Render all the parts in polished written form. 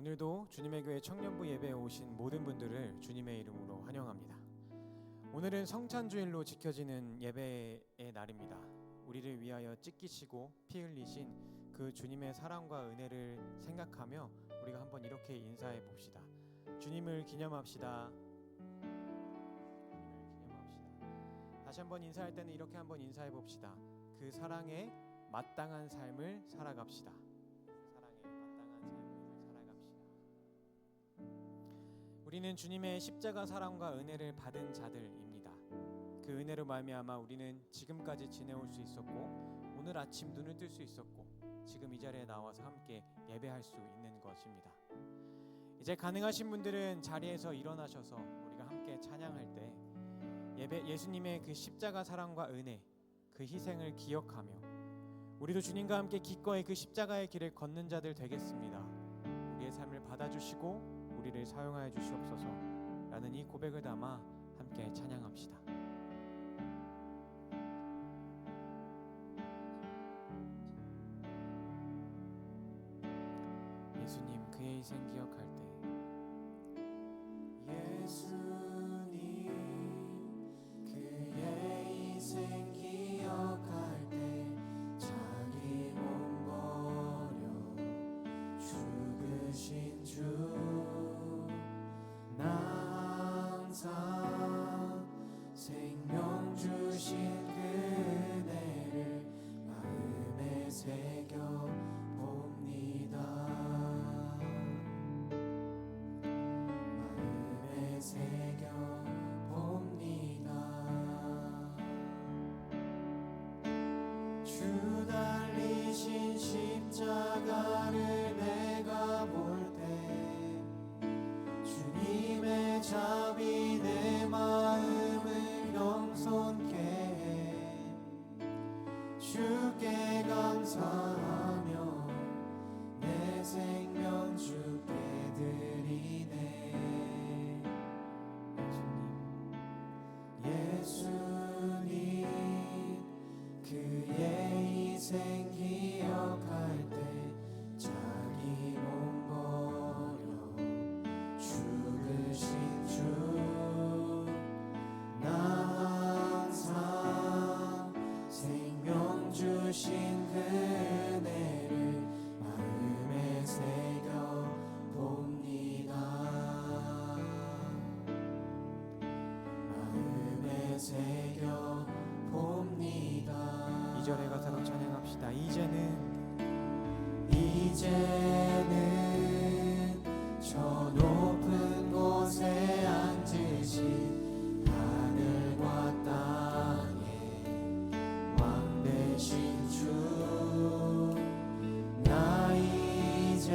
오늘도 주님의 교회 청년부 예배에 오신 모든 분들을 주님의 이름으로 환영합니다. 오늘은 성찬주일로 지켜지는 예배의 날입니다. 우리를 위하여 찢기시고 피 흘리신 그 주님의 사랑과 은혜를 생각하며 우리가 한번 이렇게 인사해 봅시다. 주님을 기념합시다. 다시 한번 인사할 때는 이렇게 한번 인사해 봅시다. 그 사랑에 마땅한 삶을 살아갑시다. 우리는 주님의 십자가 사랑과 은혜를 받은 자들입니다. 그 은혜로 말미암아 우리는 지금까지 지내올 수 있었고, 오늘 아침 눈을 뜰 수 있었고, 지금 이 자리에 나와서 함께 예배할 수 있는 것입니다. 이제 가능하신 분들은 자리에서 일어나셔서 우리가 함께 찬양할 때 예수님의 그 십자가 사랑과 은혜, 그 희생을 기억하며 우리도 주님과 함께 기꺼이 그 십자가의 길을 걷는 자들 되겠습니다. 우리의 삶을 받아주시고 우리를 사용하여 주시옵소서 라는 이 고백을 담아 함께 찬양합시다. 예수님 그의 희생 기억할 때, 예수님 그의 희생 기억할 때 자기 몸 버려 죽으신 주, 항상 생명 주신 그 은혜를 마음에 새겨 봅니다. 마음에 새겨 봅니다. 주 달리신 십자가를 내가 볼 때 주님의 자비 내 마음을 겸손케 해. 주께 감사하며 내 생명 주께 드리네. 예수님 그의 희생 기억할 때 자기 몸 버려 죽으신 주, 나 항상 생명 주신 그 은혜를 마음에 새겨 봅니다. 마음에 새겨 봅니다. 2절의 가사로 찬양합시다. 이제는 저 높은 곳에 앉으신 하늘과 땅의 왕 되신 주, 나 이제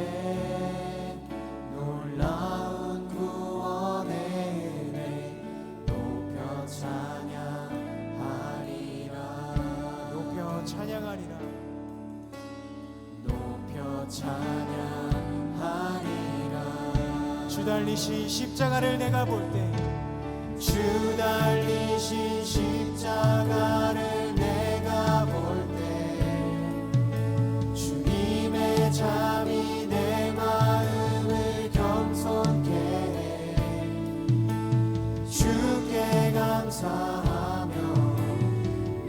놀라운 구원의 은혜 높여 찬양하리라. 높여 찬양하리라. 높여 찬양하리라. 주 달리신 십자가를 내가 볼 때, 주 달리신 십자가를 내가 볼 때 주님의 자비 내 마음을 겸손케 해. 주께 감사하며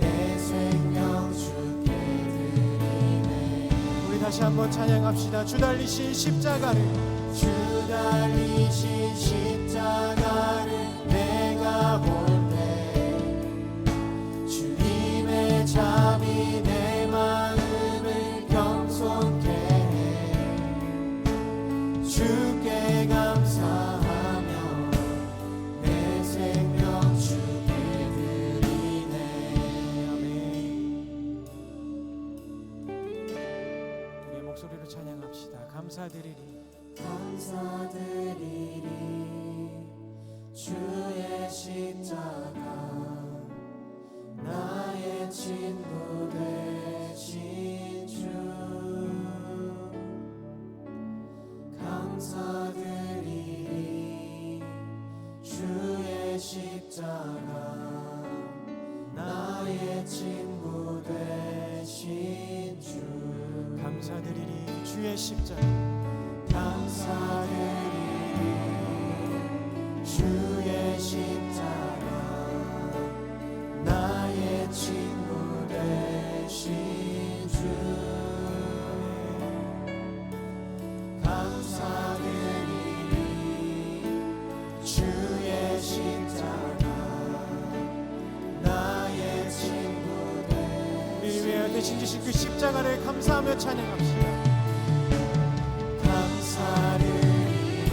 내 생명 주께 드리네. 우리 다시 한번 찬양합시다. 주 달리신 십자가를, 주 달리신 십자가를 내가 볼 때 주님의 자비 내 마음을 겸손케 해. 주께 감사하며 내 생명 주께 드리네. 아멘. 우리의 목소리로 찬양합시다. 감사드리리 주의 십자가 나의 친구 되신 주, 감사드리리 주의 십자가 나의 친구 되신 주, 감사드리리 주의 십자가 감사 대신 지신 그 십자가를 감사하며 찬양합시다. 감사드리니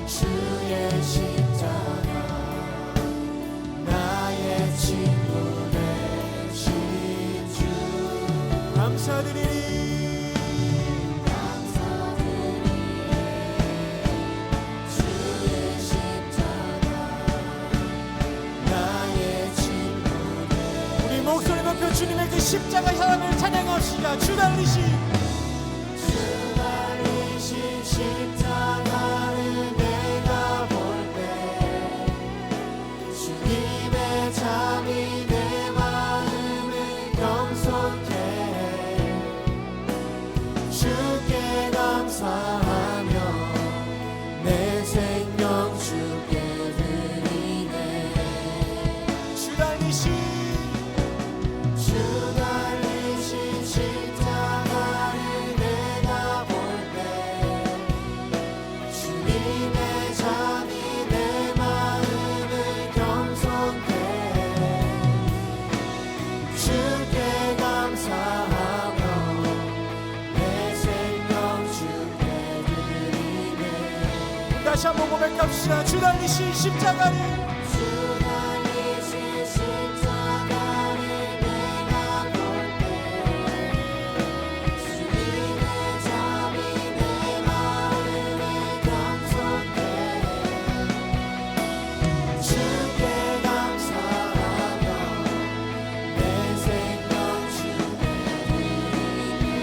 주의 십자가 나의 친구 되신 주. 감사드리니 주의 십자가 나의 친구. 우리 목소리 높여 주님의 그 십자가 향을 찬양합시다. 주 달리신 십자가를 내가 볼 때 주님의 잠이 내 마음을 겸손케 해. 주께 감사하며 내 생명 주께 드리네. 주 달리신 십자가를 내가 볼 때 주님의 잠이 내 마음을 겸손케 해. 주께 감사하며 내 생명 주께 드리네. 다시 한번 고백합시다. 주 달리신 십자가를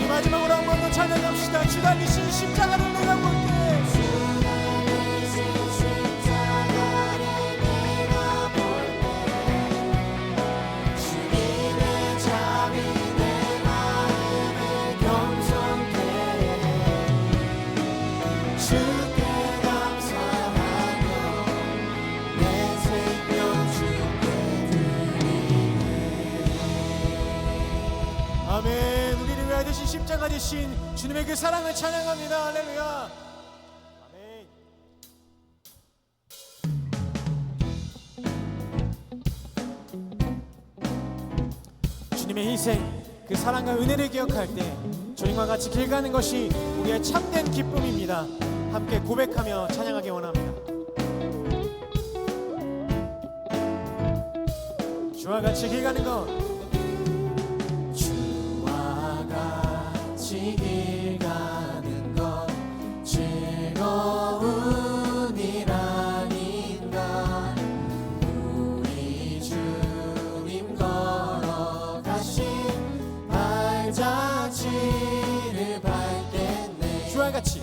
마지막으로 한 번 더 찬양합시다. 주 달리신 십자가를 내가 볼 때 주님의 잠이 내 마음을 겸손케 해. 주께 감사하며 내 생명 주께 드리네. 아멘. 되신 십자가 되신 주님의 그 사랑을 찬양합니다. 할렐루야. 아멘. 주님의 희생, 그 사랑과 은혜를 기억할 때 주님과 같이 길 가는 것이 우리의 참된 기쁨입니다. 함께 고백하며 찬양하기 원합니다. 주와 같이 길 가는 것, 길 가는 것 즐거운 일 아닌가. 우리 주님 걸어가신 발자취를 밟겠네. 주와 같이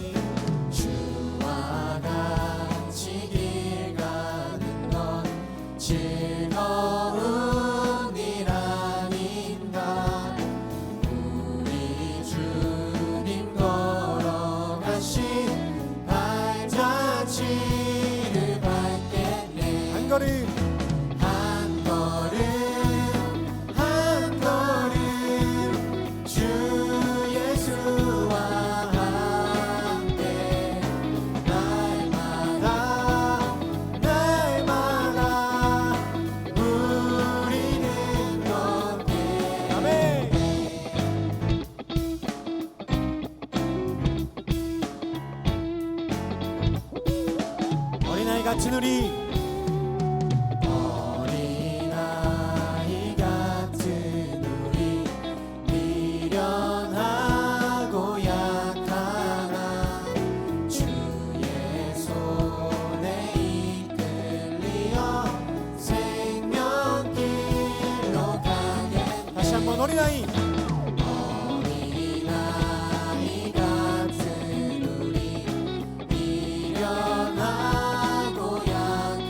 길 가는 것 즐거운 일 아닌가. 발자취를 밟겠네. 한 걸음 한 걸음 주 예수와 함께 날마다 우리는 걷게. 아멘. 어린아이 같은 우리, 어린아이 같은 우리, 미련하고 약하나 주의 손에 이끌리어 생명길로 가겠네. 다시 한번 어린아이 같은 우리, 미련하고 약하나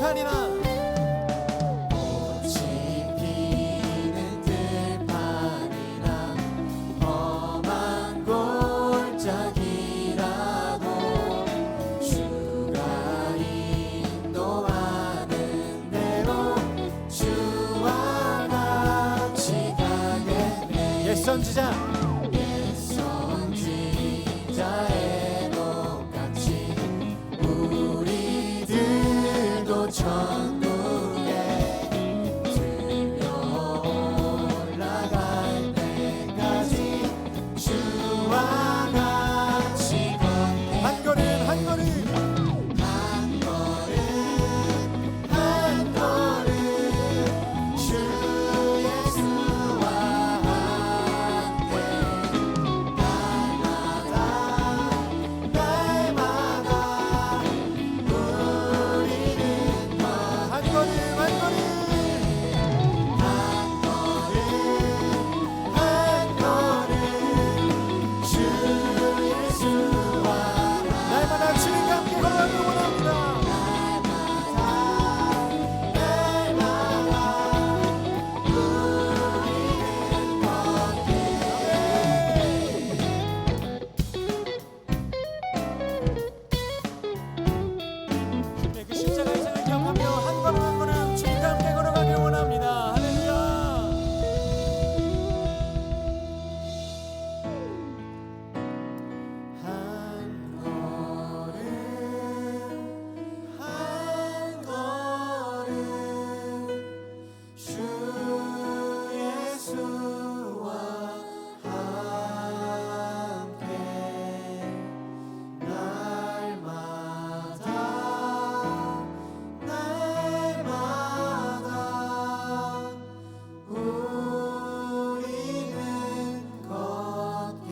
들판이나 선지자 선지자의 똑같이 우리들도 천국에 들려 올라갈 때까지 주와 같이 걷네. 한 걸음 한 걸음 한 걸음 한 걸음 주 예수와 그 십자가 인생을 기억하며 한 걸음 한 걸음 주님과 함께 걸어가길 원합니다. 할렐루야. 한 걸음 한 걸음 주 예수와 함께 날마다 우리는 걷게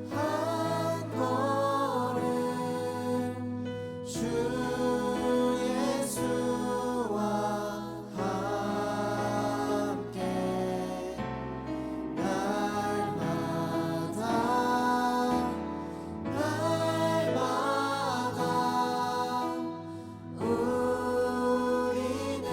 한 걸음 주 예수와 함께 날마다 우리는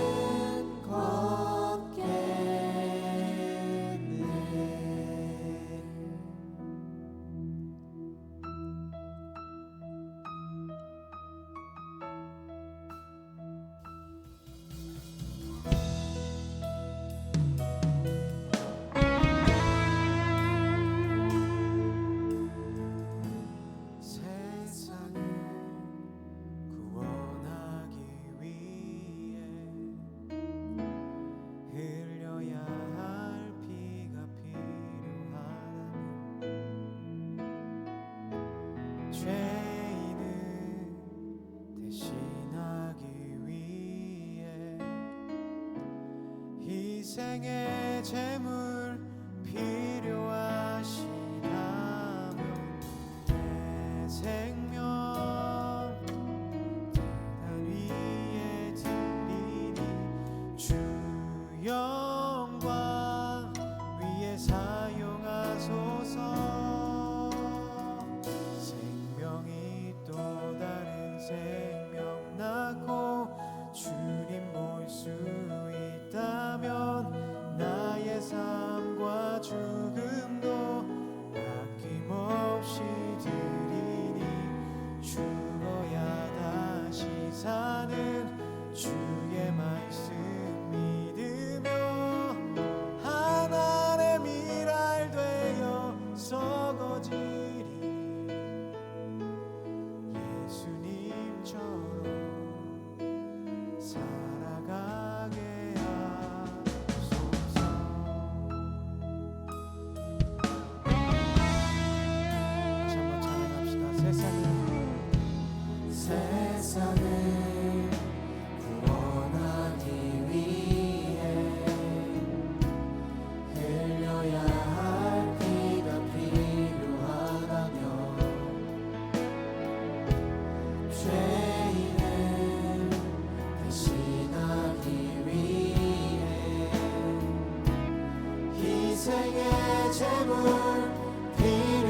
세상을 구원하기 위해 흘려야 할 피가 필요하다면 죄인을 대신하기 위해 희생의 제물 필요하시다면 내 생명 대단 위에 드리니 주 영광 위에 사용하소서. 생명이 또 다른 생명 낳고 주님 볼 수 있다면 나의 삶과 죽음도 아낌없이 드리니 죽어야 다시 사는 주의 말씀 믿으며 하나님의 미랄 되어 썩어지리 예수님처럼 살아가게 하소서. 다시 한번 찬양합시다. 세상을 구원하기 위해 흘려야 할 피가 필요하다면 죄인을 대신하기 위해 희생의 제물 필요하다면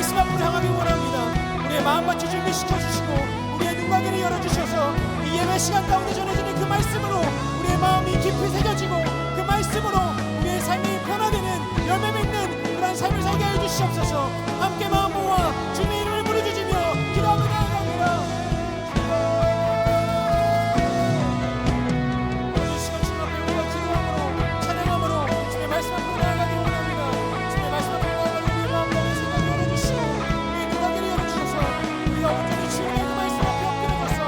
말씀 앞으로 향하기 원합니다. 우리의 마음밭을 준비시켜 주시고 우리의 눈과 귀를 열어주셔서 이 예배 시간 가운데 전해지는 그 말씀으로 우리의 마음이 깊이 새겨지고 그 말씀으로 우리의 삶이 변화되는 열매 맺는 그런 삶을 살게 해주시옵소서. 함께 마음 모아 주님의 이름을 부르짖으며 기도하며 나아갑니다. 오늘 시간 주님 앞에 우리가 기도함으로 찬양함으로 주님의 말씀 앞으로 나아가기 원합니다. 주님의 말씀 앞으로 나아가기 우리의 마음 가운데 생각을 열어주시고 우리의 눈과 귀를 열어주셔서 우리가 온전히 주님의 그 말씀 앞에 엎드려져서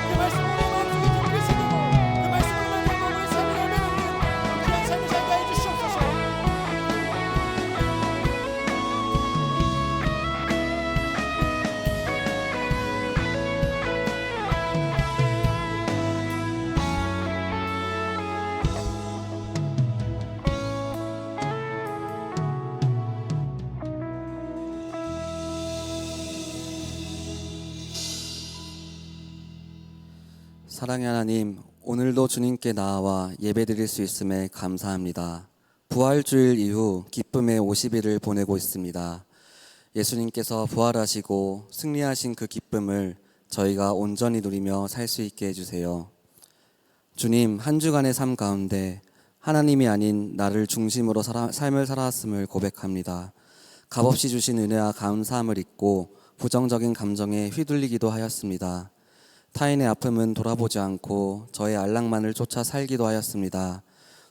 그 말씀을 우리의 마음속에 깊이 새기고 그 말씀을 만나고 우리의 삶을 열매 맺는 그런 삶을 살게 해주시옵소서. 사랑의 하나님, 오늘도 주님께 나아와 예배드릴 수 있음에 감사합니다. 부활주일 이후 기쁨의 50일을 보내고 있습니다. 예수님께서 부활하시고 승리하신 그 기쁨을 저희가 온전히 누리며 살 수 있게 해주세요. 주님, 한 주간의 삶 가운데 하나님이 아닌 나를 중심으로 삶을 살아왔음을 고백합니다. 값없이 주신 은혜와 감사함을 잊고 부정적인 감정에 휘둘리기도 하였습니다. 타인의 아픔은 돌아보지 않고 저의 안락만을 쫓아 살기도 하였습니다.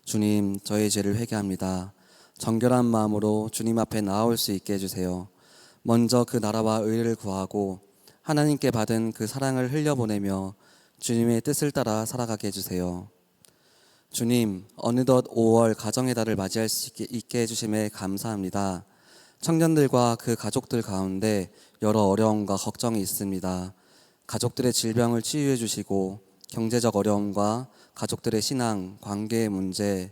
주님, 저의 죄를 회개합니다. 정결한 마음으로 주님 앞에 나아올 수 있게 해주세요. 먼저 그 나라와 의를 구하고 하나님께 받은 그 사랑을 흘려보내며 주님의 뜻을 따라 살아가게 해주세요. 주님, 어느덧 5월 가정의 달을 맞이할 수 있게 해주심에 감사합니다. 청년들과 그 가족들 가운데 여러 어려움과 걱정이 있습니다. 가족들의 질병을 치유해 주시고 경제적 어려움과 가족들의 신앙, 관계의 문제,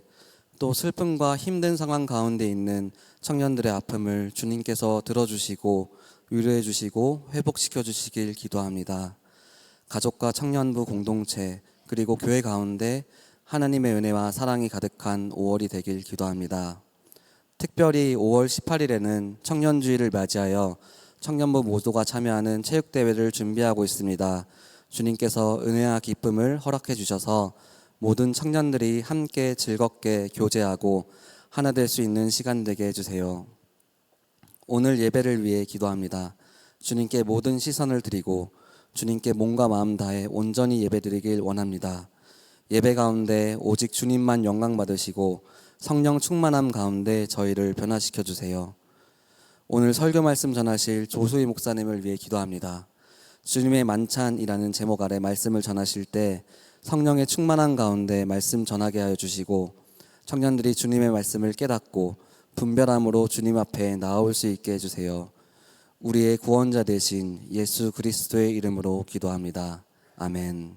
또 슬픔과 힘든 상황 가운데 있는 청년들의 아픔을 주님께서 들어주시고 위로해 주시고 회복시켜 주시길 기도합니다. 가족과 청년부 공동체 그리고 교회 가운데 하나님의 은혜와 사랑이 가득한 5월이 되길 기도합니다. 특별히 5월 18일에는 청년주의를 맞이하여 청년부 모두가 참여하는 체육대회를 준비하고 있습니다. 주님께서 은혜와 기쁨을 허락해 주셔서 모든 청년들이 함께 즐겁게 교제하고 하나 될 수 있는 시간 되게 해주세요. 오늘 예배를 위해 기도합니다. 주님께 모든 시선을 드리고 주님께 몸과 마음 다해 온전히 예배드리길 원합니다. 예배 가운데 오직 주님만 영광 받으시고 성령 충만함 가운데 저희를 변화시켜 주세요. 오늘 설교 말씀 전하실 조수희 목사님을 위해 기도합니다. 주님의 만찬이라는 제목 아래 말씀을 전하실 때 성령의 충만한 가운데 말씀 전하게 하여 주시고 청년들이 주님의 말씀을 깨닫고 분별함으로 주님 앞에 나아올 수 있게 해주세요. 우리의 구원자 되신 예수 그리스도의 이름으로 기도합니다. 아멘.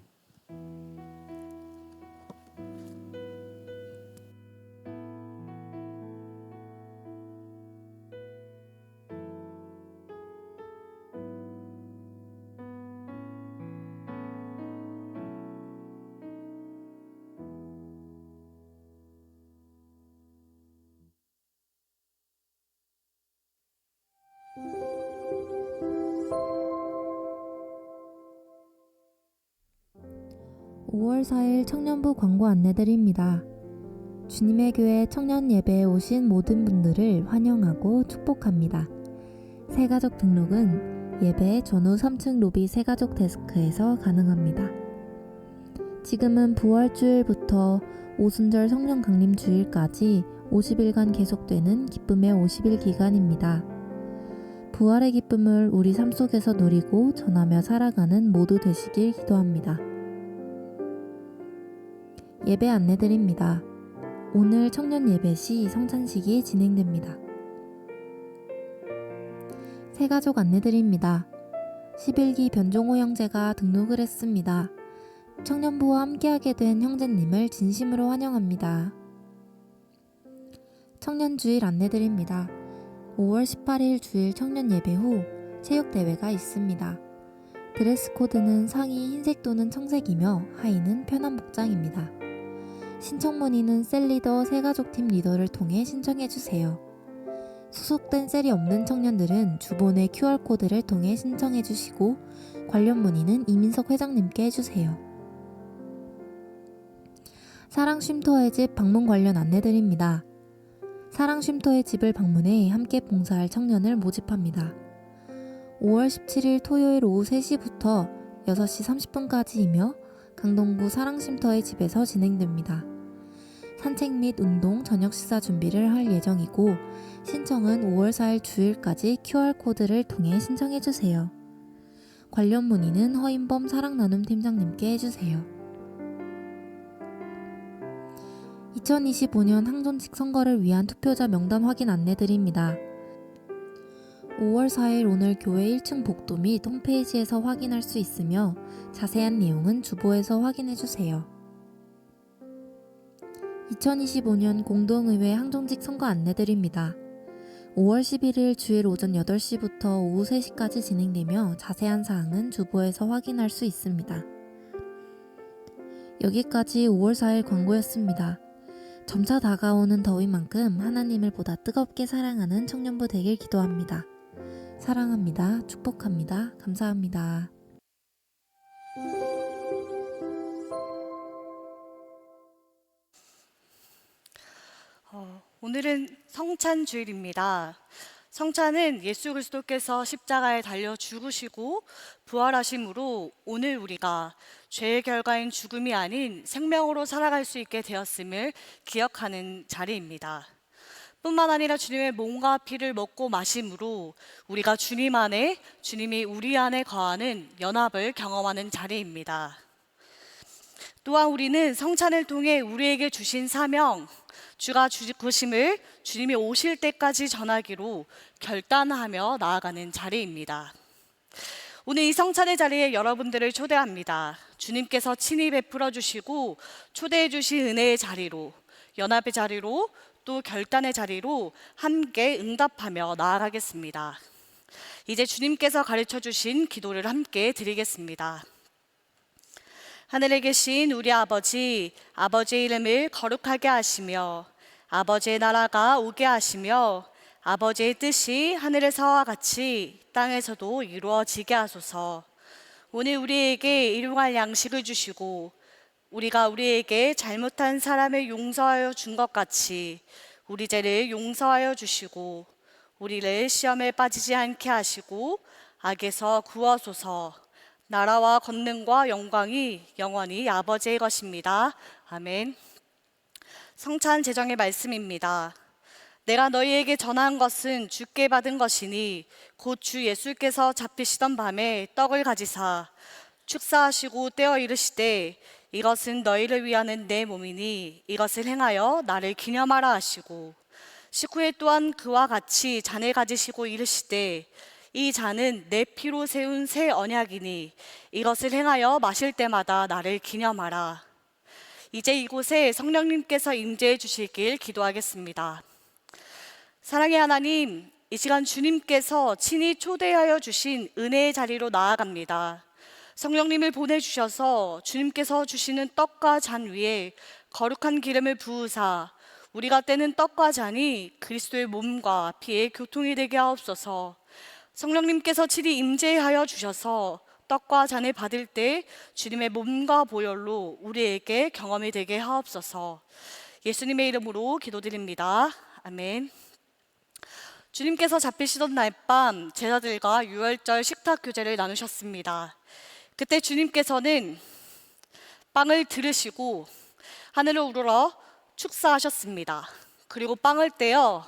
(5월 4일) 청년부 광고 안내드립니다. 주님의 교회 청년 예배에 오신 모든 분들을 환영하고 축복합니다. 새가족 등록은 예배 전후 3층 로비 새가족 데스크에서 가능합니다. 지금은 부활주일부터 오순절 성령 강림 주일까지 50일간 계속되는 기쁨의 50일 기간입니다. 부활의 기쁨을 우리 삶 속에서 누리고 전하며 살아가는 모두 되시길 기도합니다. 예배 안내드립니다. 오늘 청년 예배 시 성찬식이 진행됩니다. 새가족 안내드립니다. 11기 변종호 형제가 등록을 했습니다. 청년부와 함께하게 된 형제님을 진심으로 환영합니다. 청년주일 안내드립니다. 5월 18일 주일 청년 예배 후 체육대회가 있습니다. 드레스 코드는 상의 흰색 또는 청색이며 하의는 편한 복장입니다. 신청 문의는 셀리더 새가족팀 리더를 통해 신청해주세요. 소속된 셀이 없는 청년들은 주본의 QR코드를 통해 신청해 주시고 관련 문의는 이민석 회장님께 해주세요. 사랑쉼터의 집 방문 관련 안내드립니다. 사랑쉼터의 집을 방문해 함께 봉사할 청년을 모집합니다. 5월 17일 토요일 오후 3시부터 6시 30분까지이며 강동구 사랑쉼터의 집에서 진행됩니다. 산책 및 운동, 저녁 식사 준비를 할 예정이고 신청은 5월 4일 주일까지 QR코드를 통해 신청해주세요. 관련 문의는 허인범 사랑나눔 팀장님께 해주세요. 2025년 항존직 선거를 위한 투표자 명단 확인 안내드립니다. 5월 4일 오늘 교회 1층 복도 및 홈페이지에서 확인할 수 있으며 자세한 내용은 주보에서 확인해주세요. 2025년 공동의회 항존직 선거 안내드립니다. 5월 11일 주일 오전 8시부터 오후 3시까지 진행되며 자세한 사항은 주보에서 확인할 수 있습니다. 여기까지 5월 4일 광고였습니다. 점차 다가오는 더위만큼 하나님을 보다 뜨겁게 사랑하는 청년부 되길 기도합니다. 사랑합니다. 축복합니다. 감사합니다. 오늘은 성찬 주일입니다. 성찬은 예수 그리스도께서 십자가에 달려 죽으시고 부활하심으로 오늘 우리가 죄의 결과인 죽음이 아닌 생명으로 살아갈 수 있게 되었음을 기억하는 자리입니다. 뿐만 아니라 주님의 몸과 피를 먹고 마심으로 우리가 주님 안에, 주님이 우리 안에 거하는 연합을 경험하는 자리입니다. 또한 우리는 성찬을 통해 우리에게 주신 사명, 주가 죽으심을 주님이 오실 때까지 전하기로 결단하며 나아가는 자리입니다. 오늘 이 성찬의 자리에 여러분들을 초대합니다. 주님께서 친히 베풀어 주시고 초대해 주신 은혜의 자리로, 연합의 자리로, 또 결단의 자리로 함께 응답하며 나아가겠습니다. 이제 주님께서 가르쳐 주신 기도를 함께 드리겠습니다. 하늘에 계신 우리 아버지, 아버지의 이름을 거룩하게 하시며 아버지의 나라가 오게 하시며 아버지의 뜻이 하늘에서와 같이 땅에서도 이루어지게 하소서. 오늘 우리에게 일용할 양식을 주시고 우리가 우리에게 잘못한 사람을 용서하여 준 것 같이 우리 죄를 용서하여 주시고 우리를 시험에 빠지지 않게 하시고 악에서 구하소서. 나라와 권능과 영광이 영원히 아버지의 것입니다. 아멘. 성찬 제정의 말씀입니다. 내가 너희에게 전한 것은 주께 받은 것이니 곧 주 예수께서 잡히시던 밤에 떡을 가지사 축사하시고 떼어 이르시되 이것은 너희를 위하는 내 몸이니 이것을 행하여 나를 기념하라 하시고 식후에 또한 그와 같이 잔을 가지시고 이르시되 이 잔은 내 피로 세운 새 언약이니 이것을 행하여 마실 때마다 나를 기념하라. 이제 이곳에 성령님께서 임재해 주시길 기도하겠습니다. 사랑의 하나님, 이 시간 주님께서 친히 초대하여 주신 은혜의 자리로 나아갑니다. 성령님을 보내주셔서 주님께서 주시는 떡과 잔 위에 거룩한 기름을 부으사 우리가 떼는 떡과 잔이 그리스도의 몸과 피의 교통이 되게 하옵소서. 성령님께서 친히 임재하여 주셔서 떡과 잔을 받을 때 주님의 몸과 보혈로 우리에게 경험이 되게 하옵소서. 예수님의 이름으로 기도드립니다. 아멘. 주님께서 잡히시던 날 밤 제자들과 유월절 식탁 교제를 나누셨습니다. 그때 주님께서는 빵을 들으시고 하늘을 우러러 축사하셨습니다. 그리고 빵을 떼어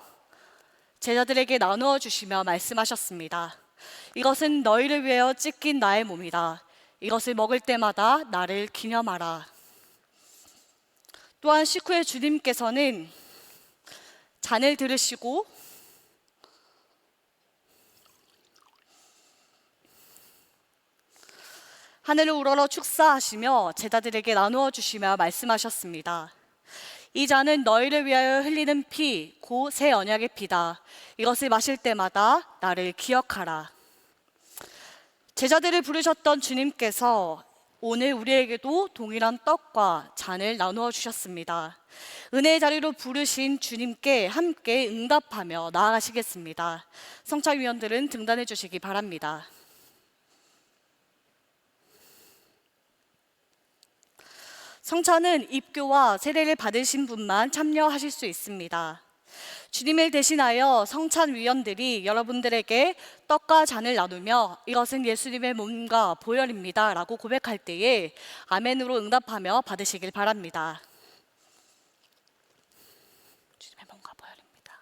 제자들에게 나누어 주시며 말씀하셨습니다. 이것은 너희를 위하여 찢긴 나의 몸이다. 이것을 먹을 때마다 나를 기념하라. 또한 식후에 주님께서는 잔을 들으시고 하늘을 우러러 축사하시며 제자들에게 나누어 주시며 말씀하셨습니다. 이 잔은 너희를 위하여 흘리는 피, 곧 새 언약의 피다. 이것을 마실 때마다 나를 기억하라. 제자들을 부르셨던 주님께서 오늘 우리에게도 동일한 떡과 잔을 나누어 주셨습니다. 은혜의 자리로 부르신 주님께 함께 응답하며 나아가시겠습니다. 성찬위원들은 등단해 주시기 바랍니다. 성찬은 입교와 세례를 받으신 분만 참여하실 수 있습니다. 주님을 대신하여 성찬위원들이 여러분들에게 떡과 잔을 나누며 이것은 예수님의 몸과 보혈입니다 라고 고백할 때에 아멘으로 응답하며 받으시길 바랍니다. 주님의 몸과 보혈입니다.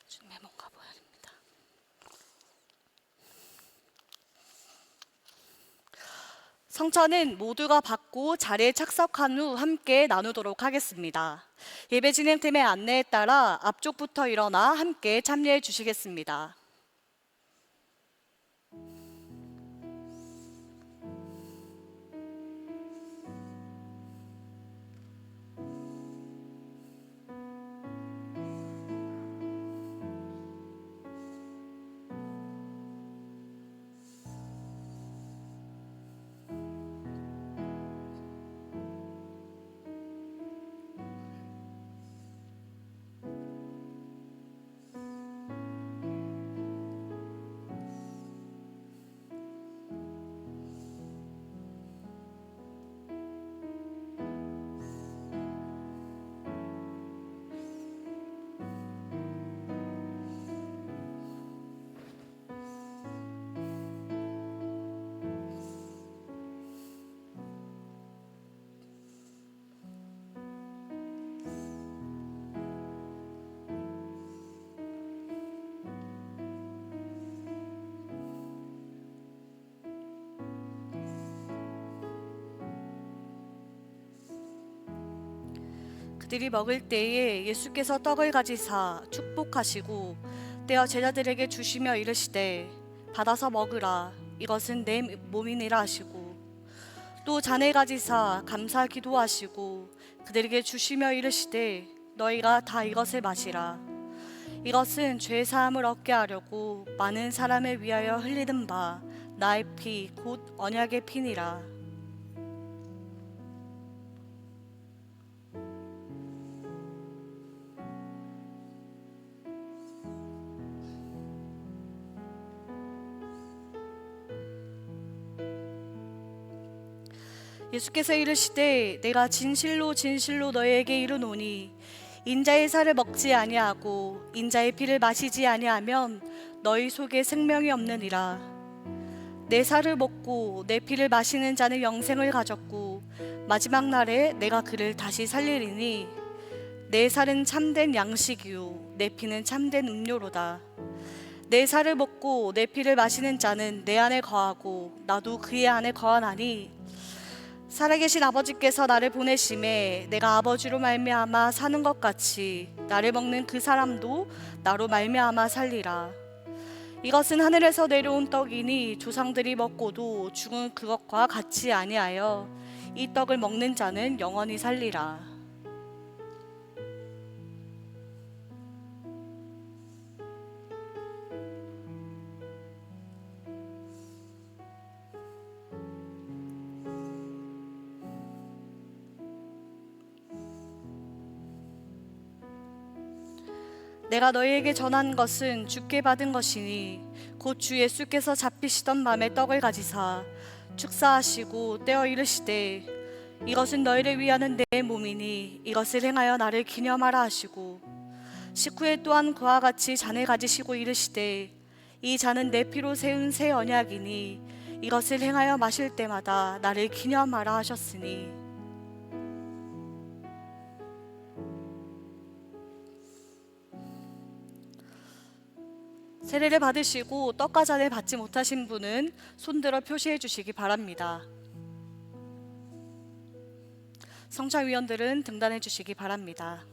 주님의 몸과 보혈입니다. 성찬은 모두가 받고 자리에 착석한 후 함께 나누도록 하겠습니다. 예배 진행팀의 안내에 따라 앞쪽부터 일어나 함께 참여해 주시겠습니다. 그들이 먹을 때에 예수께서 떡을 가지사 축복하시고 떼어 제자들에게 주시며 이르시되 받아서 먹으라 이것은 내 몸이니라 하시고 또 잔을 가지사 감사 기도하시고 그들에게 주시며 이르시되 너희가 다 이것을 마시라 이것은 죄 사함을 얻게 하려고 많은 사람을 위하여 흘리는 바 나의 피 곧 언약의 피니라. 예수께서 이르시되 내가 진실로 진실로 너희에게 이르노니 인자의 살을 먹지 아니하고 인자의 피를 마시지 아니하면 너희 속에 생명이 없느니라. 내 살을 먹고 내 피를 마시는 자는 영생을 가졌고 마지막 날에 내가 그를 다시 살리리니 내 살은 참된 양식이요 내 피는 참된 음료로다. 내 살을 먹고 내 피를 마시는 자는 내 안에 거하고 나도 그의 안에 거하나니 살아계신 아버지께서 나를 보내심에 내가 아버지로 말미암아 사는 것 같이 나를 먹는 그 사람도 나로 말미암아 살리라. 이것은 하늘에서 내려온 떡이니 조상들이 먹고도 죽은 그것과 같이 아니하여 이 떡을 먹는 자는 영원히 살리라. 내가 너희에게 전한 것은 주께 받은 것이니 곧 주 예수께서 잡히시던 밤에 떡을 가지사 축사하시고 떼어 이르시되 이것은 너희를 위하는 내 몸이니 이것을 행하여 나를 기념하라 하시고 식후에 또한 그와 같이 잔을 가지시고 이르시되 이 잔은 내 피로 세운 새 언약이니 이것을 행하여 마실 때마다 나를 기념하라 하셨으니 세례를 받으시고 떡과 잔을 받지 못하신 분은 손들어 표시해 주시기 바랍니다. 성찬위원들은 등단해 주시기 바랍니다.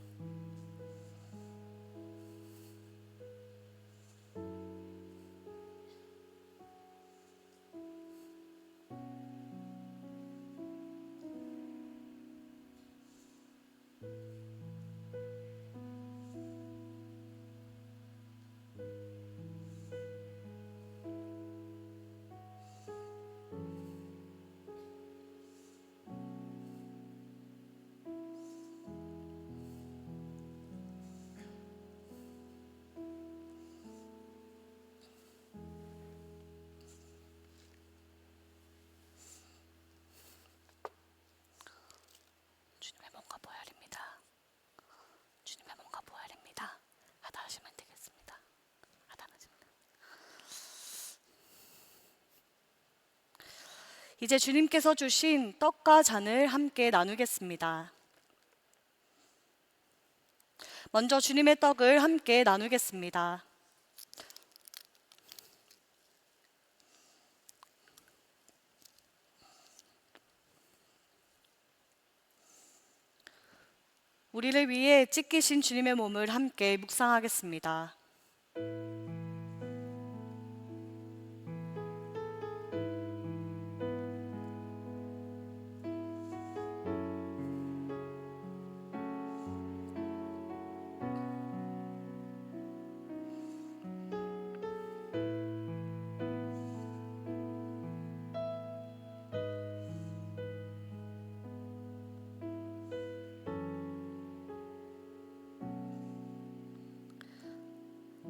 이제 주님께서 주신 떡과 잔을 함께 나누겠습니다. 먼저 주님의 떡을 함께 나누겠습니다. 우리를 위해 찢기신 주님의 몸을 함께 묵상하겠습니다.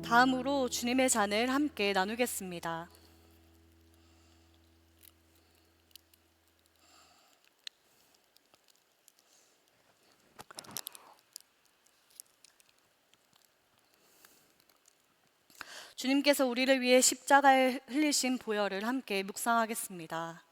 다음으로 주님의 잔을 함께 나누겠습니다. 주님께서 우리를 위해 십자가에 흘리신 보혈을 함께 묵상하겠습니다.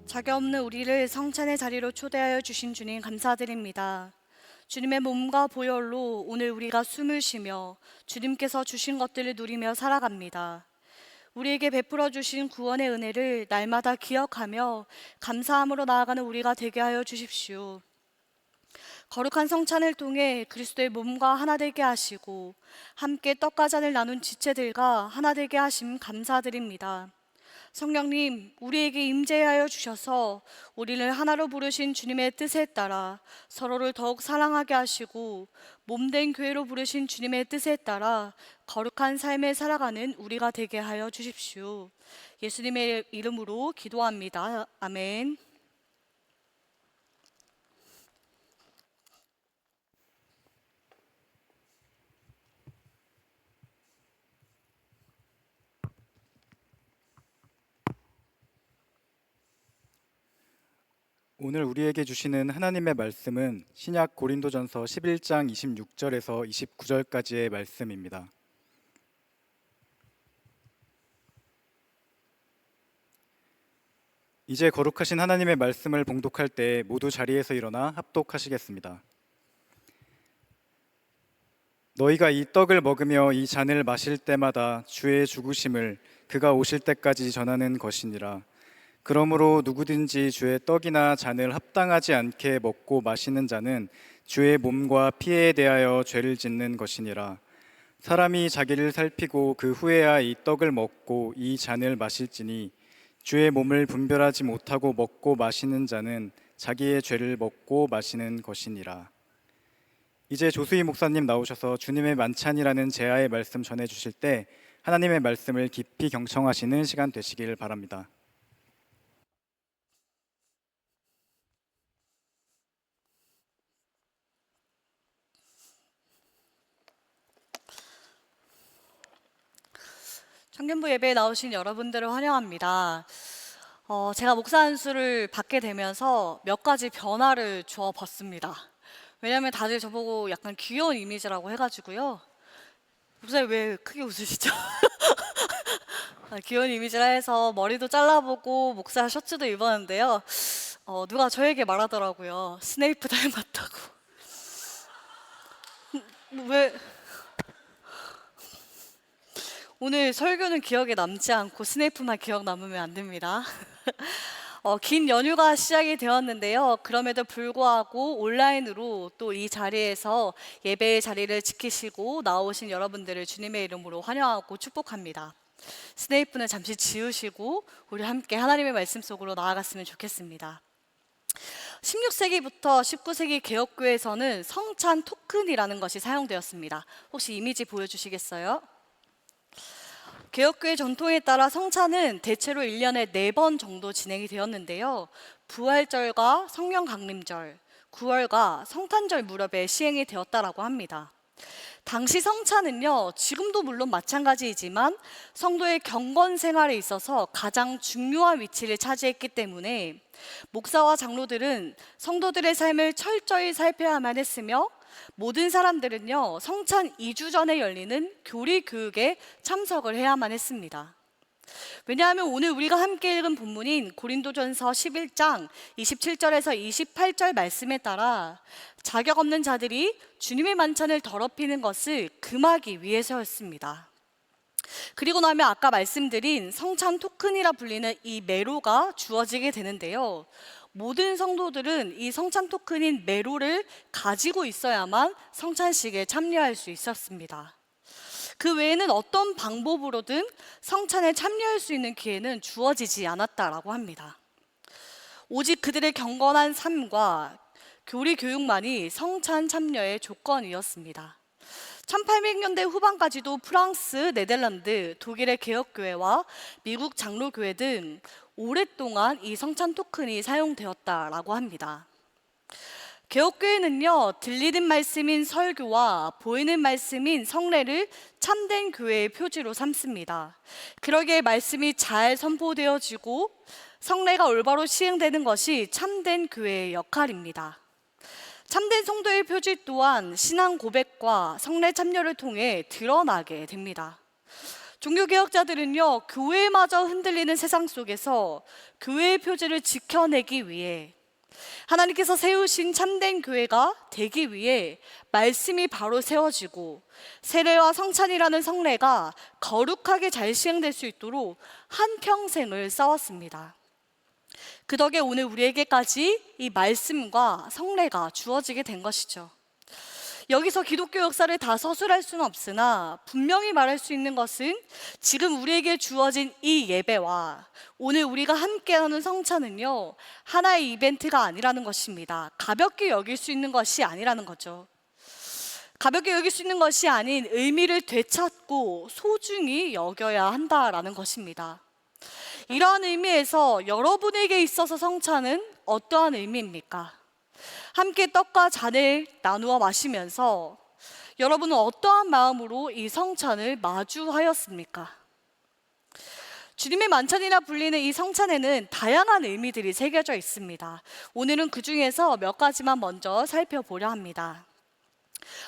자격 없는 우리를 성찬의 자리로 초대하여 주신 주님 감사드립니다. 주님의 몸과 보혈로 오늘 우리가 숨을 쉬며 주님께서 주신 것들을 누리며 살아갑니다. 우리에게 베풀어 주신 구원의 은혜를 날마다 기억하며 감사함으로 나아가는 우리가 되게 하여 주십시오. 거룩한 성찬을 통해 그리스도의 몸과 하나 되게 하시고 함께 떡과 잔을 나눈 지체들과 하나 되게 하심 감사드립니다. 성령님, 우리에게 임재하여 주셔서 우리를 하나로 부르신 주님의 뜻에 따라 서로를 더욱 사랑하게 하시고 몸된 교회로 부르신 주님의 뜻에 따라 거룩한 삶을 살아가는 우리가 되게 하여 주십시오. 예수님의 이름으로 기도합니다. 아멘. 오늘 우리에게 주시는 하나님의 말씀은 신약 고린도전서 11장 26절에서 29절까지의 말씀입니다. 이제 거룩하신 하나님의 말씀을 봉독할 때 모두 자리에서 일어나 합독하시겠습니다. 너희가 이 떡을 먹으며 이 잔을 마실 때마다 주의 죽으심을 그가 오실 때까지 전하는 것이니라. 그러므로 누구든지 주의 떡이나 잔을 합당하지 않게 먹고 마시는 자는 주의 몸과 피에 대하여 죄를 짓는 것이니라. 사람이 자기를 살피고 그 후에야 이 떡을 먹고 이 잔을 마실지니 주의 몸을 분별하지 못하고 먹고 마시는 자는 자기의 죄를 먹고 마시는 것이니라. 이제 조수희 목사님 나오셔서 주님의 만찬이라는 제아의 말씀 전해주실 때 하나님의 말씀을 깊이 경청하시는 시간 되시길 바랍니다. 청년부 예배에 나오신 여러분들을 환영합니다. 제가 목사 안수를 받게 되면서 몇 가지 변화를 주어 봤습니다. 왜냐하면 다들 저보고 약간 귀여운 이미지라고 해가지고요. 목사님 왜 크게 웃으시죠? 귀여운 이미지라 해서 머리도 잘라보고 목사 셔츠도 입었는데요. 누가 저에게 말하더라고요. 스네이프 닮았다고. 왜? 오늘 설교는 기억에 남지 않고 스네이프만 기억 남으면 안 됩니다. 긴 연휴가 시작이 되었는데요. 그럼에도 불구하고 온라인으로 또 이 자리에서 예배의 자리를 지키시고 나오신 여러분들을 주님의 이름으로 환영하고 축복합니다. 스네이프는 잠시 지우시고 우리 함께 하나님의 말씀 속으로 나아갔으면 좋겠습니다. 16세기부터 19세기 개혁교회에서는 성찬 토큰이라는 것이 사용되었습니다. 혹시 이미지 보여주시겠어요? 개혁교회 전통에 따라 성찬은 대체로 1년에 4번 정도 진행이 되었는데요. 부활절과 성령 강림절, 9월과 성탄절 무렵에 시행이 되었다라고 합니다. 당시 성찬은요, 지금도 물론 마찬가지이지만 성도의 경건 생활에 있어서 가장 중요한 위치를 차지했기 때문에 목사와 장로들은 성도들의 삶을 철저히 살펴야만 했으며, 모든 사람들은요, 성찬 2주 전에 열리는 교리 교육에 참석을 해야만 했습니다. 왜냐하면 오늘 우리가 함께 읽은 본문인 고린도전서 11장 27절에서 28절 말씀에 따라 자격 없는 자들이 주님의 만찬을 더럽히는 것을 금하기 위해서였습니다. 그리고 나면 아까 말씀드린 성찬 토큰이라 불리는 이 매로가 주어지게 되는데요. 모든 성도들은 이 성찬 토큰인 매로를 가지고 있어야만 성찬식에 참여할 수 있었습니다. 그 외에는 어떤 방법으로든 성찬에 참여할 수 있는 기회는 주어지지 않았다라고 합니다. 오직 그들의 경건한 삶과 교리 교육만이 성찬 참여의 조건이었습니다. 1800년대 후반까지도 프랑스, 네덜란드, 독일의 개혁교회와 미국 장로교회 등 오랫동안 이 성찬 토큰이 사용되었다라고 합니다. 개혁교회는요, 들리는 말씀인 설교와 보이는 말씀인 성례를 참된 교회의 표지로 삼습니다. 그러기에 말씀이 잘 선포되어지고 성례가 올바로 시행되는 것이 참된 교회의 역할입니다. 참된 성도의 표지 또한 신앙 고백과 성례 참여를 통해 드러나게 됩니다. 종교개혁자들은요, 교회마저 흔들리는 세상 속에서 교회의 표지를 지켜내기 위해, 하나님께서 세우신 참된 교회가 되기 위해 말씀이 바로 세워지고 세례와 성찬이라는 성례가 거룩하게 잘 시행될 수 있도록 한평생을 싸웠습니다. 그 덕에 오늘 우리에게까지 이 말씀과 성례가 주어지게 된 것이죠. 여기서 기독교 역사를 다 서술할 수는 없으나 분명히 말할 수 있는 것은 지금 우리에게 주어진 이 예배와 오늘 우리가 함께 나누는 성찬은요, 하나의 이벤트가 아니라는 것입니다. 가볍게 여길 수 있는 것이 아니라는 거죠. 가볍게 여길 수 있는 것이 아닌 의미를 되찾고 소중히 여겨야 한다라는 것입니다. 이러한 의미에서 여러분에게 있어서 성찬은 어떠한 의미입니까? 함께 떡과 잔을 나누어 마시면서 여러분은 어떠한 마음으로 이 성찬을 마주하였습니까? 주님의 만찬이라 불리는 이 성찬에는 다양한 의미들이 새겨져 있습니다. 오늘은 그 중에서 몇 가지만 먼저 살펴보려 합니다.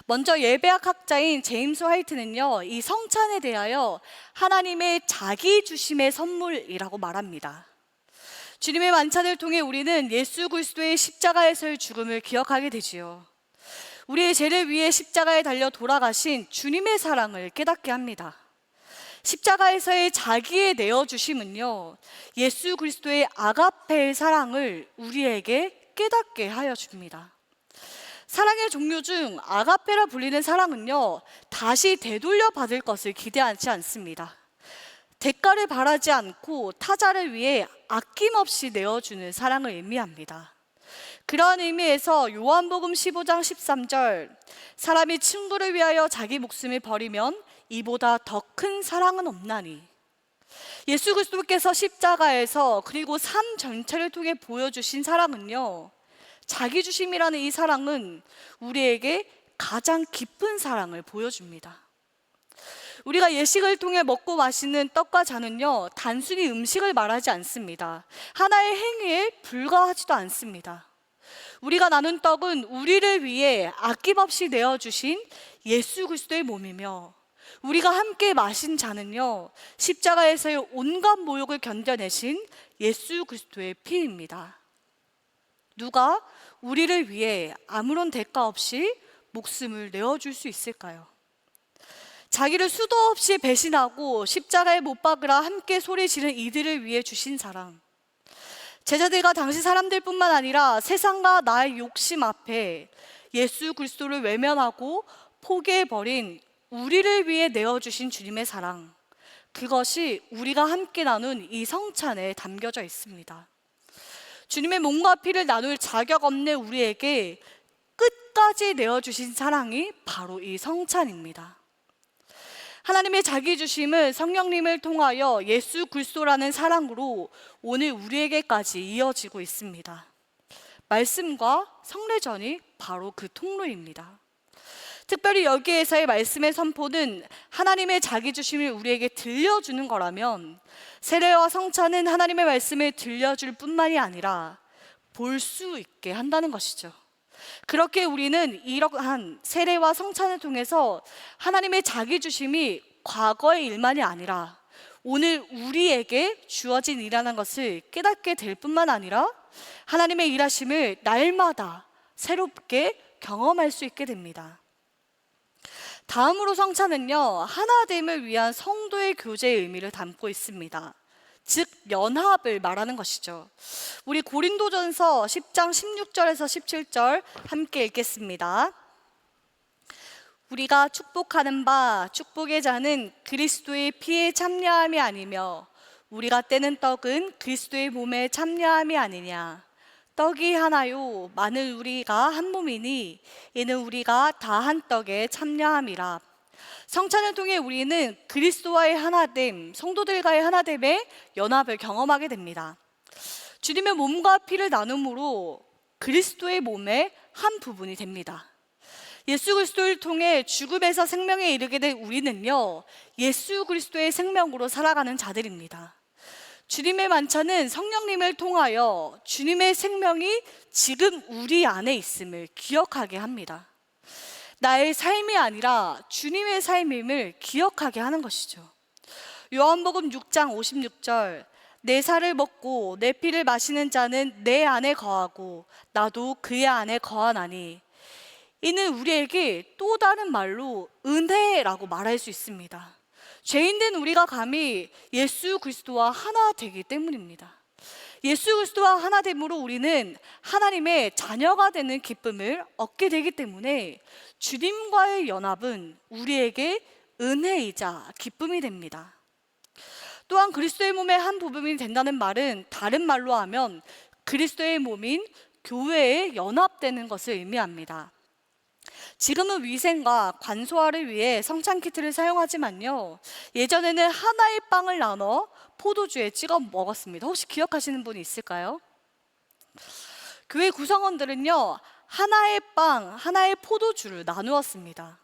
먼저 예배학 학자인 제임스 화이트는요, 이 성찬에 대하여 하나님의 자기 주심의 선물이라고 말합니다. 주님의 만찬을 통해 우리는 예수 그리스도의 십자가에서의 죽음을 기억하게 되지요. 우리의 죄를 위해 십자가에 달려 돌아가신 주님의 사랑을 깨닫게 합니다. 십자가에서의 자기의 내어주심은요, 예수 그리스도의 아가페의 사랑을 우리에게 깨닫게 하여 줍니다. 사랑의 종류 중 아가페라 불리는 사랑은요, 다시 되돌려 받을 것을 기대하지 않습니다. 대가를 바라지 않고 타자를 위해 아낌없이 내어주는 사랑을 의미합니다. 그러한 의미에서 요한복음 15장 13절, 사람이 친구를 위하여 자기 목숨을 버리면 이보다 더 큰 사랑은 없나니, 예수 그리스도께서 십자가에서 그리고 삶 전체를 통해 보여주신 사랑은요, 자기 주심이라는 이 사랑은 우리에게 가장 깊은 사랑을 보여줍니다. 우리가 예식을 통해 먹고 마시는 떡과 잔은요, 단순히 음식을 말하지 않습니다. 하나의 행위에 불과하지도 않습니다. 우리가 나눈 떡은 우리를 위해 아낌없이 내어주신 예수 그리스도의 몸이며, 우리가 함께 마신 잔은요, 십자가에서의 온갖 모욕을 견뎌내신 예수 그리스도의 피입니다. 누가 우리를 위해 아무런 대가 없이 목숨을 내어줄 수 있을까요? 자기를 수도 없이 배신하고 십자가에 못 박으라 함께 소리 지른 이들을 위해 주신 사랑, 제자들과 당시 사람들뿐만 아니라 세상과 나의 욕심 앞에 예수 그리스도를 외면하고 포기해버린 우리를 위해 내어주신 주님의 사랑, 그것이 우리가 함께 나눈 이 성찬에 담겨져 있습니다. 주님의 몸과 피를 나눌 자격 없는 우리에게 끝까지 내어주신 사랑이 바로 이 성찬입니다. 하나님의 자기 주심은 성령님을 통하여 예수 그리스도라는 사랑으로 오늘 우리에게까지 이어지고 있습니다. 말씀과 성례전이 바로 그 통로입니다. 특별히 여기에서의 말씀의 선포는 하나님의 자기 주심을 우리에게 들려주는 거라면, 세례와 성찬은 하나님의 말씀을 들려줄 뿐만이 아니라 볼 수 있게 한다는 것이죠. 그렇게 우리는 이러한 세례와 성찬을 통해서 하나님의 자기 주심이 과거의 일만이 아니라 오늘 우리에게 주어진 일이라는 것을 깨닫게 될 뿐만 아니라 하나님의 일하심을 날마다 새롭게 경험할 수 있게 됩니다. 다음으로 성찬은요, 하나됨을 위한 성도의 교제의 의미를 담고 있습니다. 즉 연합을 말하는 것이죠. 우리 고린도전서 10장 16절에서 17절 함께 읽겠습니다. 우리가 축복하는 바 축복의 잔은 그리스도의 피에 참여함이 아니며 우리가 떼는 떡은 그리스도의 몸에 참여함이 아니냐. 떡이 하나요 만일 우리가 한 몸이니 이는 우리가 다 한 떡에 참여함이라. 성찬을 통해 우리는 그리스도와의 하나됨, 성도들과의 하나됨의 연합을 경험하게 됩니다. 주님의 몸과 피를 나눔으로 그리스도의 몸의 한 부분이 됩니다. 예수 그리스도를 통해 죽음에서 생명에 이르게 된 우리는요, 예수 그리스도의 생명으로 살아가는 자들입니다. 주님의 만찬은 성령님을 통하여 주님의 생명이 지금 우리 안에 있음을 기억하게 합니다. 나의 삶이 아니라 주님의 삶임을 기억하게 하는 것이죠. 요한복음 6장 56절, 내 살을 먹고 내 피를 마시는 자는 내 안에 거하고 나도 그의 안에 거하나니. 이는 우리에게 또 다른 말로 은혜라고 말할 수 있습니다. 죄인된 우리가 감히 예수 그리스도와 하나 되기 때문입니다. 예수 그리스도와 하나 됨으로 우리는 하나님의 자녀가 되는 기쁨을 얻게 되기 때문에 주님과의 연합은 우리에게 은혜이자 기쁨이 됩니다. 또한 그리스도의 몸의 한 부분이 된다는 말은 다른 말로 하면 그리스도의 몸인 교회에 연합되는 것을 의미합니다. 지금은 위생과 관소화를 위해 성찬 키트를 사용하지만요, 예전에는 하나의 빵을 나눠 포도주에 찍어 먹었습니다. 혹시 기억하시는 분이 있을까요? 교회 구성원들은요, 하나의 빵, 하나의 포도주를 나누었습니다.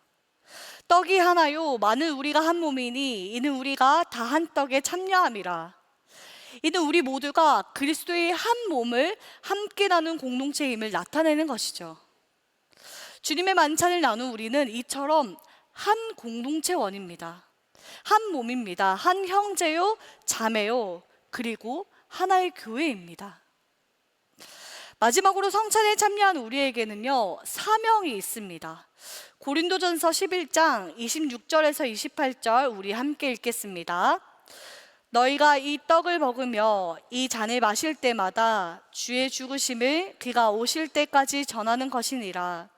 떡이 하나요 만일 우리가 한 몸이니 이는 우리가 다 한 떡에 참여함이라. 이는 우리 모두가 그리스도의 한 몸을 함께 나눈 공동체임을 나타내는 것이죠. 주님의 만찬을 나눈 우리는 이처럼 한 공동체원입니다. 한 몸입니다. 한 형제요, 자매요, 그리고 하나의 교회입니다. 마지막으로 성찬에 참여한 우리에게는요, 사명이 있습니다. 고린도전서 11장 26절에서 28절 우리 함께 읽겠습니다. 너희가 이 떡을 먹으며 이 잔을 마실 때마다 주의 죽으심을 그가 오실 때까지 전하는 것이니라.